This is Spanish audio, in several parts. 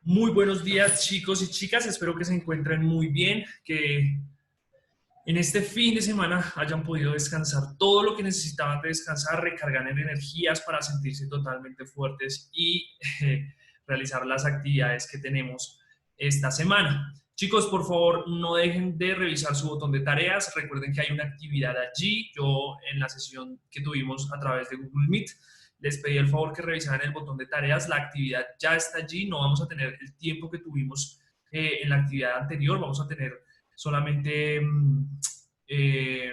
Muy buenos días, chicos y chicas. Espero que se encuentren muy bien, que en este fin de semana hayan podido descansar todo lo que necesitaban de descansar, recargar en energías para sentirse totalmente fuertes y realizar las actividades que tenemos esta semana. Chicos, por favor, no dejen de revisar su botón de tareas. Recuerden que hay una actividad allí. Yo en la sesión que tuvimos a través de Google Meet les pedí el favor que revisaran el botón de tareas. La actividad ya está allí. No vamos a tener el tiempo que tuvimos en la actividad anterior. Vamos a tener solamente eh,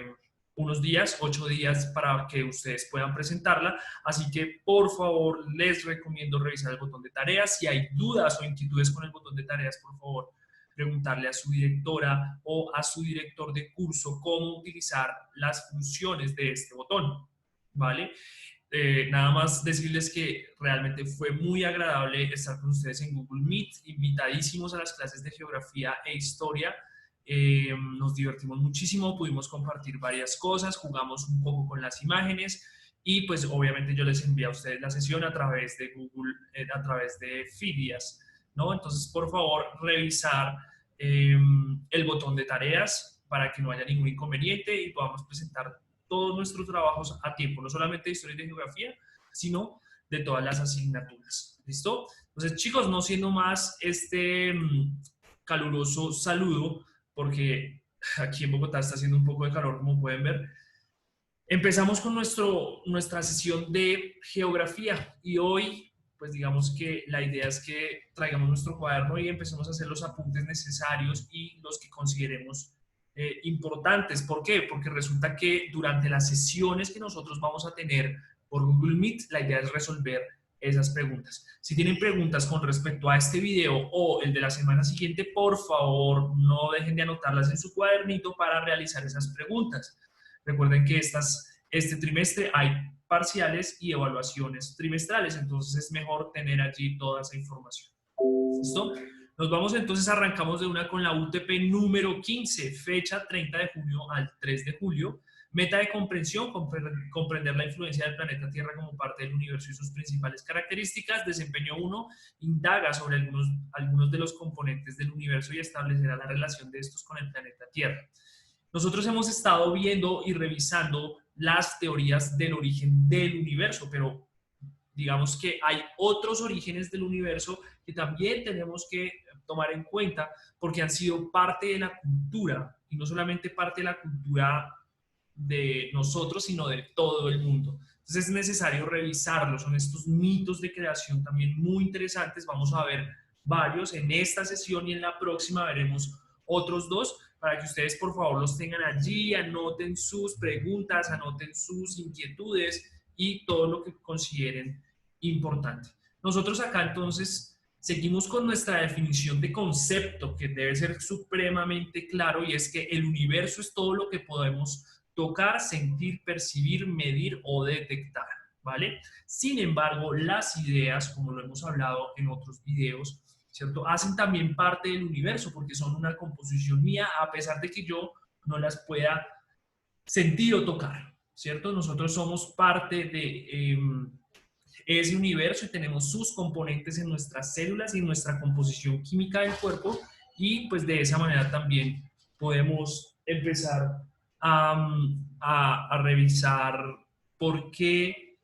unos días, 8 días, para que ustedes puedan presentarla. Así que, por favor, les recomiendo revisar el botón de tareas. Si hay dudas o inquietudes con el botón de tareas, por favor, preguntarle a su directora o a su director de curso cómo utilizar las funciones de este botón, ¿vale? Nada más decirles que realmente fue muy agradable estar con ustedes en Google Meet, invitadísimos a las clases de geografía e historia. Nos divertimos muchísimo, pudimos compartir varias cosas, jugamos un poco con las imágenes y pues obviamente yo les envié a ustedes la sesión a través de Google, a través de Fidias, ¿no? Entonces, por favor, revisar el botón de tareas para que no haya ningún inconveniente y podamos presentar todos nuestros trabajos a tiempo, no solamente de historia y de geografía, sino de todas las asignaturas. ¿Listo? Entonces, chicos, no siendo más este caluroso saludo, porque aquí en Bogotá está haciendo un poco de calor, como pueden ver, empezamos con nuestra sesión de geografía y hoy, pues digamos que la idea es que traigamos nuestro cuaderno y empecemos a hacer los apuntes necesarios y los que consideremos importantes. ¿Por qué? Porque resulta que durante las sesiones que nosotros vamos a tener por Google Meet, la idea es resolver esas preguntas. Si tienen preguntas con respecto a este video o el de la semana siguiente, por favor, no dejen de anotarlas en su cuadernito para realizar esas preguntas. Recuerden que este trimestre hay parciales y evaluaciones trimestrales, entonces es mejor tener allí toda esa información. ¿Listo? Nos vamos entonces, arrancamos de una con la UTP número 15, fecha 30 de junio al 3 de julio. Meta de comprensión, comprender la influencia del planeta Tierra como parte del universo y sus principales características. Desempeño 1, indaga sobre algunos de los componentes del universo y establecerá la relación de estos con el planeta Tierra. Nosotros hemos estado viendo y revisando las teorías del origen del universo, pero digamos que hay otros orígenes del universo que también tenemos que tomar en cuenta porque han sido parte de la cultura y no solamente parte de la cultura de nosotros, sino de todo el mundo. Entonces es necesario revisarlos, son estos mitos de creación también muy interesantes. Vamos a ver varios en esta sesión y en la próxima veremos otros dos para que ustedes por favor los tengan allí, anoten sus preguntas, anoten sus inquietudes y todo lo que consideren importante. Nosotros acá entonces seguimos con nuestra definición de concepto que debe ser supremamente claro y es que el universo es todo lo que podemos tocar, sentir, percibir, medir o detectar, ¿vale? Sin embargo, las ideas, como lo hemos hablado en otros videos, ¿cierto? Hacen también parte del universo porque son una composición mía a pesar de que yo no las pueda sentir o tocar, ¿cierto? Nosotros somos parte de ese universo y tenemos sus componentes en nuestras células y en nuestra composición química del cuerpo y pues de esa manera también podemos empezar a revisar por qué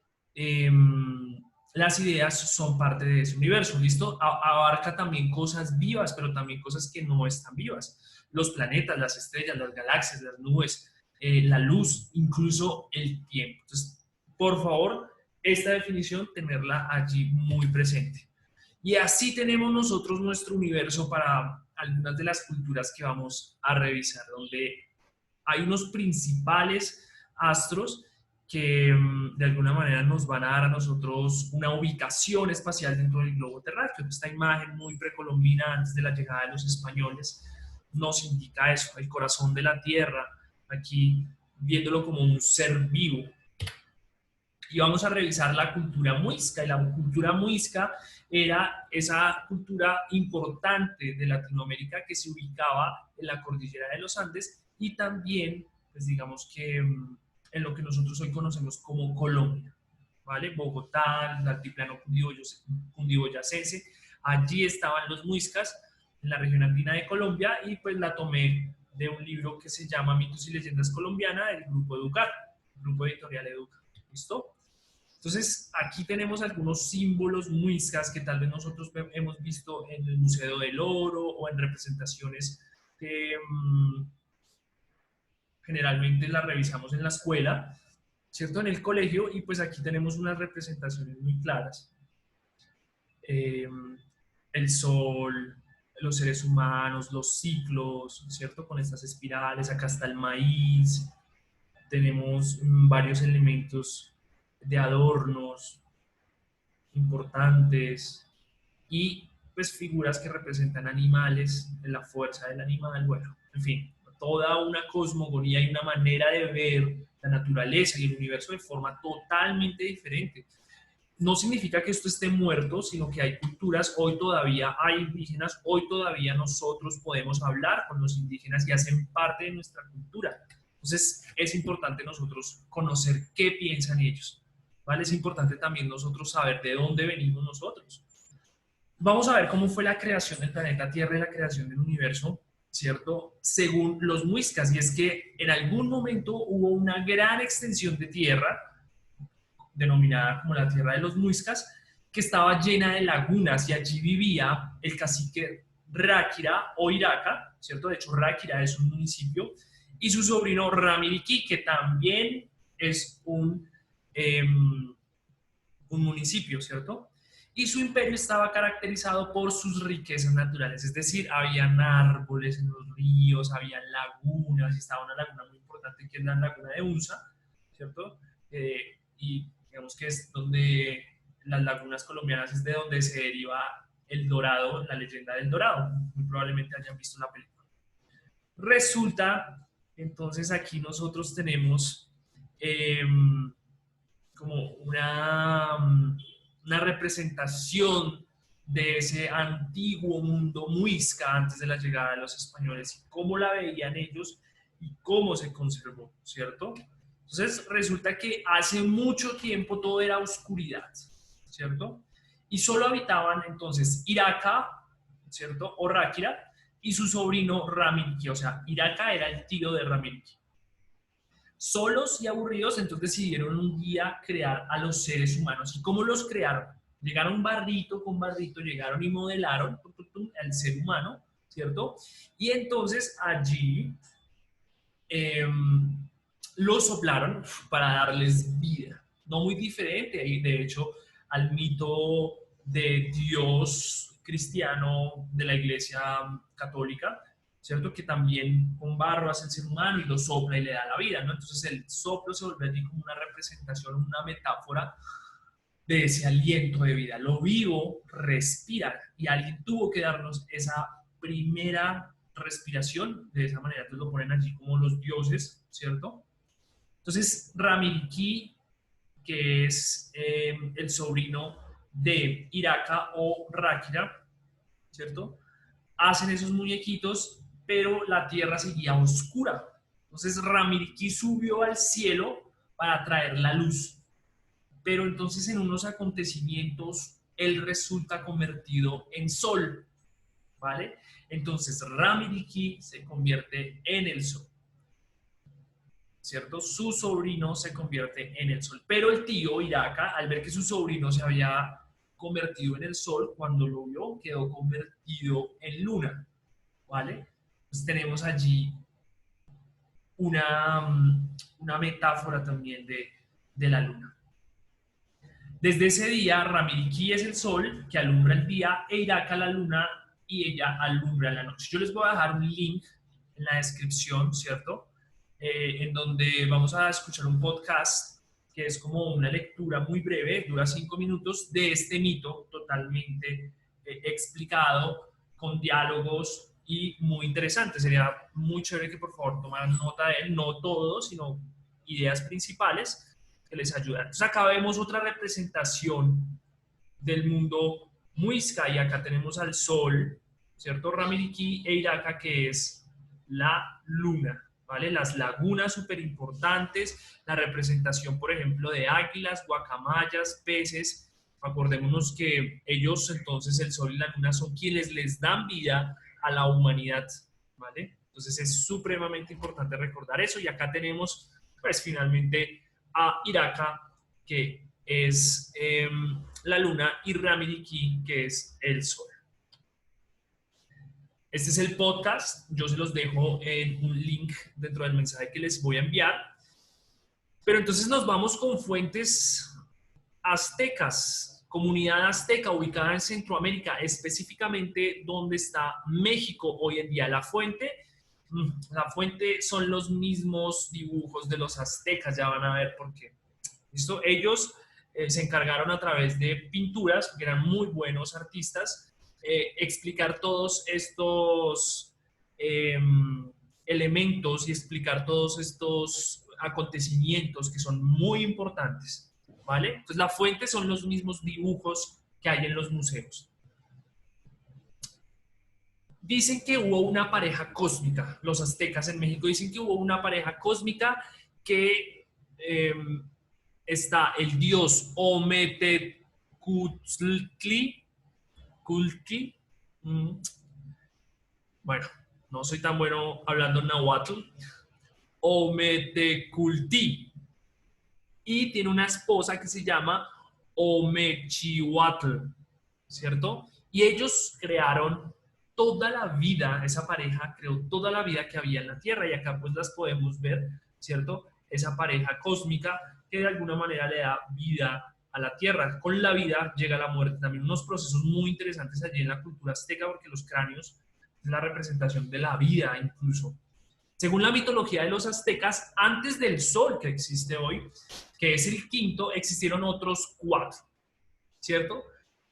las ideas son parte de ese universo, ¿listo? Abarca también cosas vivas, pero también cosas que no están vivas. Los planetas, las estrellas, las galaxias, las nubes, la luz, incluso el tiempo. Entonces, por favor, esta definición tenerla allí muy presente. Y así tenemos nosotros nuestro universo para algunas de las culturas que vamos a revisar, donde hay unos principales astros que de alguna manera nos van a dar a nosotros una ubicación espacial dentro del globo terráqueo. Esta imagen muy precolombina antes de la llegada de los españoles nos indica eso, el corazón de la Tierra, aquí viéndolo como un ser vivo. Y vamos a revisar la cultura muisca. Y la cultura muisca era esa cultura importante de Latinoamérica que se ubicaba en la cordillera de los Andes y también, pues digamos que en lo que nosotros hoy conocemos como Colombia, ¿vale? Bogotá, el altiplano cundiboyacense. Allí estaban los muiscas en la región andina de Colombia y pues la tomé de un libro que se llama Mitos y Leyendas Colombiana del grupo Educar, grupo editorial Educar. ¿Listo? Entonces, aquí tenemos algunos símbolos muiscas que tal vez nosotros hemos visto en el Museo del Oro o en representaciones que generalmente las revisamos en la escuela, ¿cierto? En el colegio, y pues aquí tenemos unas representaciones muy claras. El sol, los seres humanos, los ciclos, ¿cierto? Con estas espirales, acá está el maíz, tenemos varios elementos de adornos importantes y pues figuras que representan animales, la fuerza del animal, bueno, en fin, toda una cosmogonía y una manera de ver la naturaleza y el universo de forma totalmente diferente. No significa que esto esté muerto, sino que hay culturas, hoy todavía hay indígenas, hoy todavía nosotros podemos hablar con los indígenas y hacen parte de nuestra cultura. Entonces es importante nosotros conocer qué piensan ellos, ¿vale? Es importante también nosotros saber de dónde venimos nosotros. Vamos a ver cómo fue la creación del planeta Tierra y la creación del universo, ¿cierto? Según los muiscas, y es que en algún momento hubo una gran extensión de tierra, denominada como la Tierra de los Muiscas, que estaba llena de lagunas y allí vivía el cacique Ráquira o Iraca, ¿cierto? De hecho, Ráquira es un municipio, y su sobrino Ramiriquí, que también es un municipio, ¿cierto? Y su imperio estaba caracterizado por sus riquezas naturales, es decir, habían árboles en los ríos, había lagunas, y estaba una laguna muy importante que es la laguna de Unza, ¿cierto? Y digamos que es donde las lagunas colombianas es de donde se deriva el Dorado, la leyenda del Dorado, muy probablemente hayan visto la película. Resulta, entonces aquí nosotros tenemos como una representación de ese antiguo mundo muisca antes de la llegada de los españoles y cómo la veían ellos y cómo se conservó, ¿cierto? Entonces resulta que hace mucho tiempo todo era oscuridad, ¿cierto? Y solo habitaban entonces Iraca, ¿cierto? O Ráquira y su sobrino Ramiriki, o sea, Iraca era el tío de Ramiriki. Solos y aburridos, entonces decidieron un día crear a los seres humanos. ¿Y cómo los crearon? Llegaron barrito con barrito, llegaron y modelaron al ser humano, ¿cierto? Y entonces allí lo soplaron para darles vida. No muy diferente, de hecho, al mito de Dios cristiano de la Iglesia católica, ¿cierto? Que también con barro hace el ser humano y lo sopla y le da la vida, ¿no? Entonces el soplo se vuelve allí como una representación, una metáfora de ese aliento de vida. Lo vivo respira y alguien tuvo que darnos esa primera respiración, de esa manera entonces lo ponen allí como los dioses, ¿cierto? Entonces Ramiriki, que es el sobrino de Iraca o Ráquira, ¿cierto? Hacen esos muñequitos, pero la tierra seguía oscura. Entonces Ramiriki subió al cielo para traer la luz, pero entonces en unos acontecimientos él resulta convertido en sol, ¿vale? Entonces Ramiriki se convierte en el sol, ¿cierto? Su sobrino se convierte en el sol, pero el tío Iraca, al ver que su sobrino se había convertido en el sol, cuando lo vio, quedó convertido en luna, ¿vale? Entonces tenemos allí una metáfora también de la luna. Desde ese día, Ramiriki es el sol que alumbra el día e Iraca la luna y ella alumbra la noche. Yo les voy a dejar un link en la descripción, ¿cierto? En donde vamos a escuchar un podcast que es como una lectura muy breve, dura 5 minutos, de este mito totalmente explicado, con diálogos y muy interesante. Sería muy chévere que por favor tomaran nota de él, no todo, sino ideas principales que les ayudan. Entonces acá vemos otra representación del mundo muisca y acá tenemos al sol, ¿cierto? Ramiriki e Iraca, que es la luna, ¿vale? Las lagunas súper importantes, la representación, por ejemplo, de águilas, guacamayas, peces, Acordémonos que ellos, entonces, el Sol y la Luna son quienes les dan vida a la humanidad, ¿vale? Entonces es supremamente importante recordar eso. Y acá tenemos, pues, finalmente a Iraka, que es la Luna, y Ramiriki, que es el Sol. Este es el podcast. Yo se los dejo en un link dentro del mensaje que les voy a enviar. Pero entonces nos vamos con fuentes aztecas, comunidad azteca ubicada en Centroamérica, específicamente donde está México hoy en día. La fuente son los mismos dibujos de los aztecas, ya van a ver por qué. ¿Listo? Ellos se encargaron a través de pinturas, que eran muy buenos artistas, explicar todos estos elementos y explicar todos estos acontecimientos que son muy importantes, ¿vale? Entonces la fuente son los mismos dibujos que hay en los museos. Dicen que hubo una pareja cósmica, los aztecas en México dicen que hubo una pareja cósmica que está el dios Ometecuhtli. Bueno, no soy tan bueno hablando náhuatl. Ometeculti. Y tiene una esposa que se llama Omechihuatl, ¿cierto? Y ellos crearon toda la vida, esa pareja creó toda la vida que había en la Tierra, y acá pues las podemos ver, ¿cierto? Esa pareja cósmica que de alguna manera le da vida a la Tierra. Con la vida llega la muerte. También unos procesos muy interesantes allí en la cultura azteca, porque los cráneos es la representación de la vida incluso. Según la mitología de los aztecas, antes del Sol que existe hoy, que es el quinto, existieron otros 4, ¿cierto?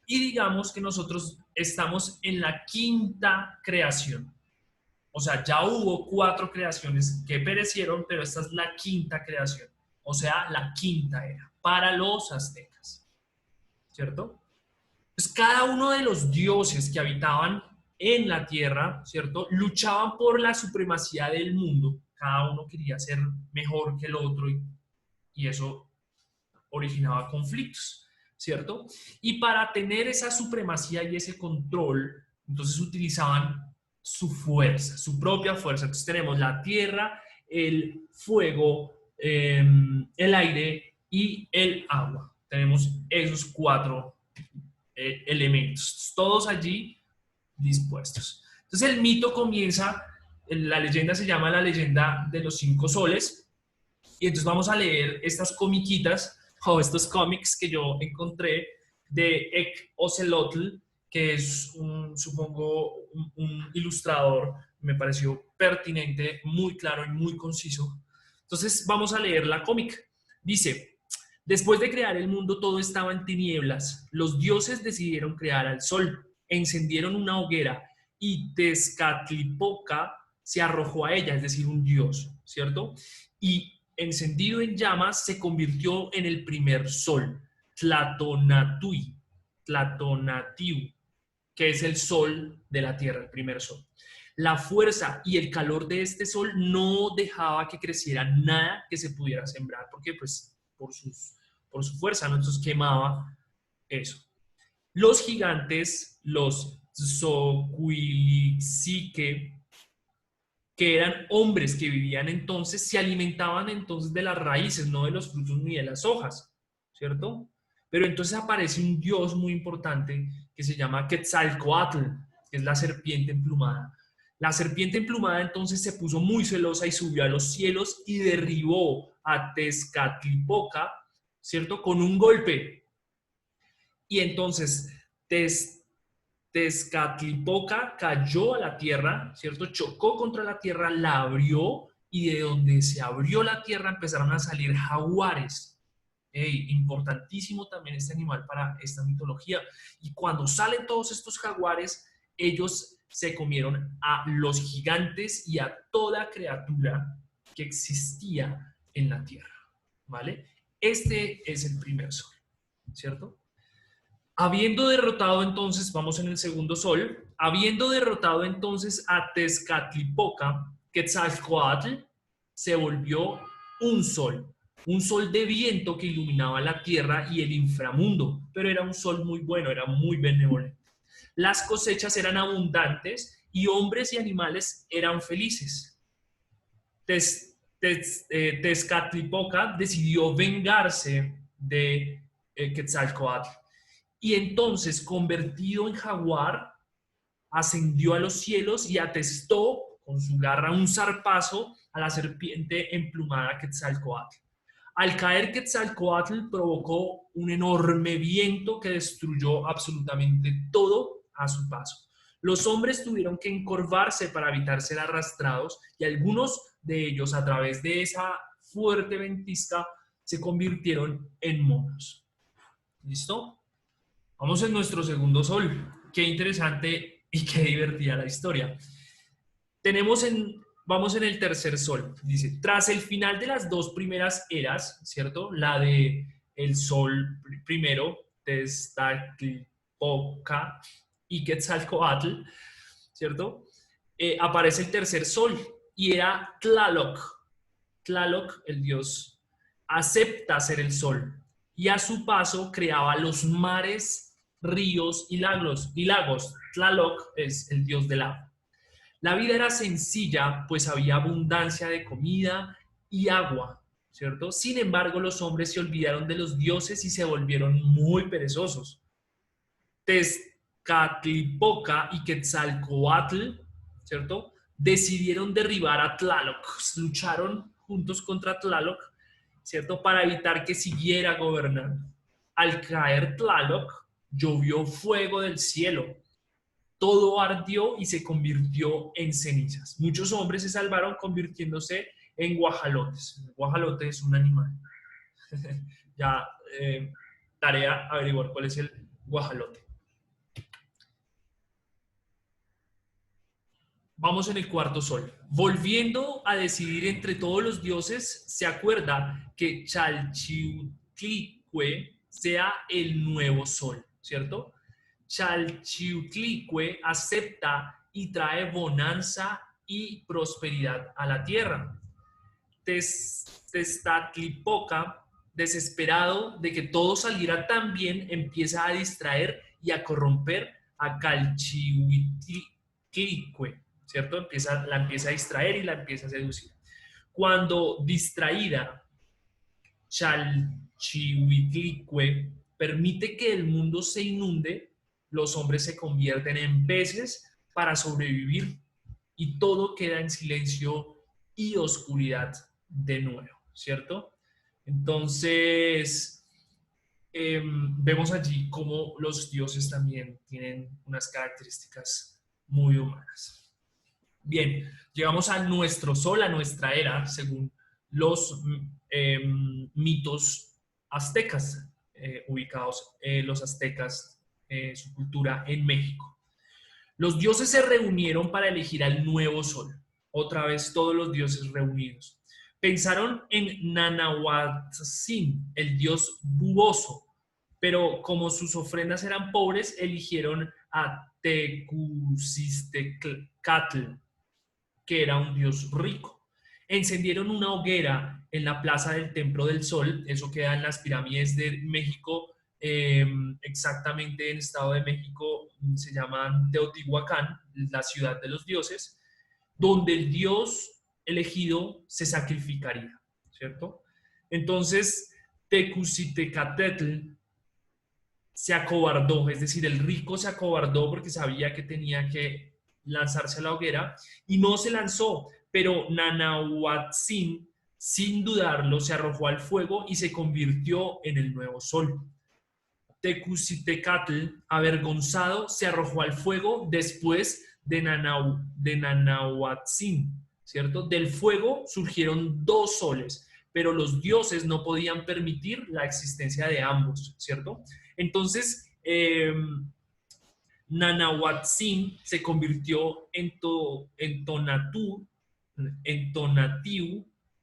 Y digamos que nosotros estamos en la quinta creación. O sea, ya hubo 4 creaciones que perecieron, pero esta es la quinta creación. O sea, la quinta era para los aztecas, ¿cierto? Pues cada uno de los dioses que habitaban en la tierra, ¿cierto? Luchaban por la supremacía del mundo. Cada uno quería ser mejor que el otro y eso originaba conflictos, ¿cierto? Y para tener esa supremacía y ese control, entonces utilizaban su fuerza, su propia fuerza. Entonces tenemos la tierra, el fuego, el aire y el agua. Tenemos esos 4 elementos, todos allí dispuestos. Entonces el mito comienza, la leyenda se llama la leyenda de los 5 soles, y entonces vamos a leer estas comiquitas o estos cómics que yo encontré de Ek Ocelotl, que es supongo un ilustrador, me pareció pertinente, muy claro y muy conciso. Entonces vamos a leer la cómic. Dice: después de crear el mundo todo estaba en tinieblas. Los dioses decidieron crear al sol, encendieron una hoguera y Tezcatlipoca se arrojó a ella, es decir, un dios, ¿cierto? Y encendido en llamas se convirtió en el primer sol, Tlatonatiuh, que es el sol de la tierra, el primer sol. La fuerza y el calor de este sol no dejaba que creciera nada que se pudiera sembrar, porque pues por su fuerza, ¿no? Entonces quemaba eso. Los gigantes, los Xocuilisique, que eran hombres que vivían entonces, se alimentaban entonces de las raíces, no de los frutos ni de las hojas, ¿cierto? Pero entonces aparece un dios muy importante que se llama Quetzalcoatl, que es la serpiente emplumada. La serpiente emplumada entonces se puso muy celosa y subió a los cielos y derribó a Tezcatlipoca, ¿cierto? Con un golpe. Y entonces Tezcatlipoca cayó a la tierra, ¿cierto? Chocó contra la tierra, la abrió, y de donde se abrió la tierra empezaron a salir jaguares. Importantísimo también este animal para esta mitología. Y cuando salen todos estos jaguares, ellos se comieron a los gigantes y a toda criatura que existía en la tierra, ¿vale? Este es el primer sol, ¿cierto? Habiendo derrotado entonces, vamos en el segundo sol, habiendo derrotado entonces a Tezcatlipoca, Quetzalcoatl se volvió un sol, un sol de viento que iluminaba la tierra y el inframundo, pero era un sol muy bueno, era muy benevolente. Las cosechas eran abundantes y hombres y animales eran felices. Tezcatlipoca decidió vengarse de Quetzalcóatl y entonces, convertido en jaguar, ascendió a los cielos y atestó con su garra un zarpazo a la serpiente emplumada Quetzalcóatl. Al caer Quetzalcóatl provocó un enorme viento que destruyó absolutamente todo a su paso. Los hombres tuvieron que encorvarse para evitar ser arrastrados y algunos de ellos, a través de esa fuerte ventisca, se convirtieron en monos. ¿Listo? Vamos en nuestro segundo sol. Qué interesante y qué divertida la historia. Vamos en el tercer sol. Dice, tras el final de las dos primeras eras, ¿cierto? La de el sol primero, Tezcatlipoca y Quetzalcóatl, ¿cierto? Aparece el tercer sol y era Tlaloc. Tlaloc, el dios, acepta ser el sol y a su paso creaba los mares, ríos y lagos. Tlaloc es el dios del agua. La vida era sencilla, pues había abundancia de comida y agua, ¿cierto? Sin embargo, los hombres se olvidaron de los dioses y se volvieron muy perezosos. Tezcatlipoca y Quetzalcóatl, ¿cierto? Decidieron derribar a Tlaloc, lucharon juntos contra Tlaloc, ¿cierto? Para evitar que siguiera gobernando. Al caer Tlaloc, llovió fuego del cielo. Todo ardió y se convirtió en cenizas. Muchos hombres se salvaron convirtiéndose en guajalotes. El guajalote es un animal. Ya, tarea averiguar cuál es el guajalote. Vamos en el cuarto sol. Volviendo a decidir entre todos los dioses, se acuerda que Chalchiuhtlicue sea el nuevo sol, ¿cierto? Chalchiuhtlicue acepta y trae bonanza y prosperidad a la tierra. Tezcatlipoca, desesperado de que todo saliera tan bien, empieza a distraer y a corromper a Chalchiuhtlicue, ¿cierto? La empieza a distraer y la empieza a seducir. Cuando distraída, Chalchiuhtlicue permite que el mundo se inunde, los hombres se convierten en peces para sobrevivir y todo queda en silencio y oscuridad de nuevo, ¿cierto? Entonces, vemos allí cómo los dioses también tienen unas características muy humanas. Bien, llegamos a nuestro sol, a nuestra era, según los mitos aztecas, ubicados los aztecas, su cultura en México. Los dioses se reunieron para elegir al nuevo sol. Otra vez todos los dioses reunidos. Pensaron en Nanahuatzin, el dios buboso, pero como sus ofrendas eran pobres, eligieron a Tecuzistecatl, que era un dios rico. Encendieron una hoguera en la plaza del Templo del Sol, eso queda en las pirámides de México, exactamente en el Estado de México se llama Teotihuacán, la ciudad de los dioses, donde el dios elegido se sacrificaría, ¿cierto? Entonces, Tecuzitecatl se acobardó, es decir, el rico se acobardó porque sabía que tenía que lanzarse a la hoguera y no se lanzó, pero Nanahuatzin, sin dudarlo, se arrojó al fuego y se convirtió en el nuevo sol. Tecuzitecatl, avergonzado, se arrojó al fuego después de Nanahuatzin, ¿cierto? Del fuego surgieron dos soles, pero los dioses no podían permitir la existencia de ambos, ¿cierto? Entonces, Nanahuatzin se convirtió en Tonatiuh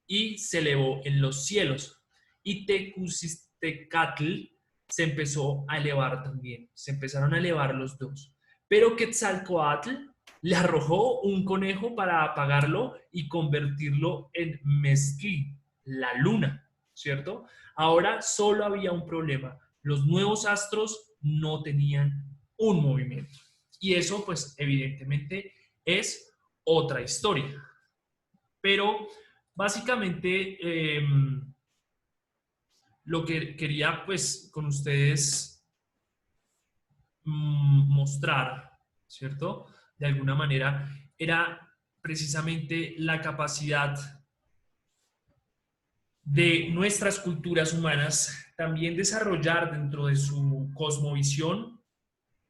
y se elevó en los cielos. Y Tecuztecatl se empezó a elevar también. Se empezaron a elevar los dos. Pero Quetzalcóatl le arrojó un conejo para apagarlo y convertirlo en Mezcli, la luna. ¿cierto? Ahora solo había un problema. Los nuevos astros no tenían un movimiento. Y eso, pues, evidentemente es otra historia. Pero, básicamente, lo que quería, pues, con ustedes mostrar, ¿cierto? De alguna manera, era precisamente la capacidad de nuestras culturas humanas también desarrollar dentro de su cosmovisión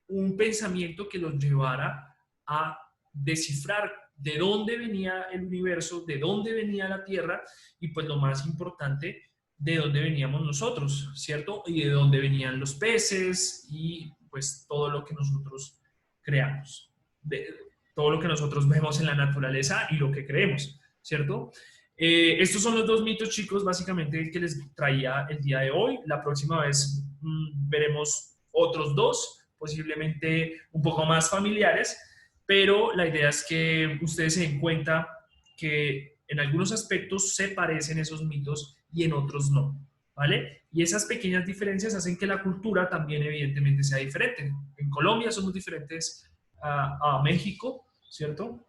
un pensamiento que los llevara a descifrar de dónde venía el universo, de dónde venía la Tierra y pues lo más importante, de dónde veníamos nosotros, ¿cierto? Y de dónde venían los peces y pues todo lo que nosotros creamos, de, todo lo que nosotros vemos en la naturaleza y lo que creemos, ¿cierto? Estos son los dos mitos, chicos, básicamente que les traía el día de hoy. La próxima vez veremos otros dos, posiblemente un poco más familiares, pero la idea es que ustedes se den cuenta que en algunos aspectos se parecen esos mitos y en otros no, ¿vale? Y esas pequeñas diferencias hacen que la cultura también evidentemente sea diferente. En Colombia somos diferentes a México, ¿cierto?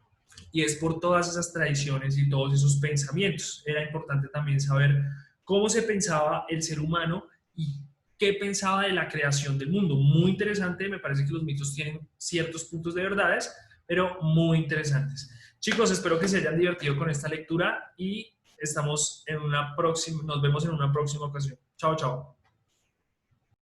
Y es por todas esas tradiciones y todos esos pensamientos. Era importante también saber cómo se pensaba el ser humano y qué pensaba de la creación del mundo. Muy interesante, me parece que los mitos tienen ciertos puntos de verdades, pero muy interesantes. Chicos, espero que se hayan divertido con esta lectura y estamos en una próxima, nos vemos en una próxima ocasión. Chao, chao.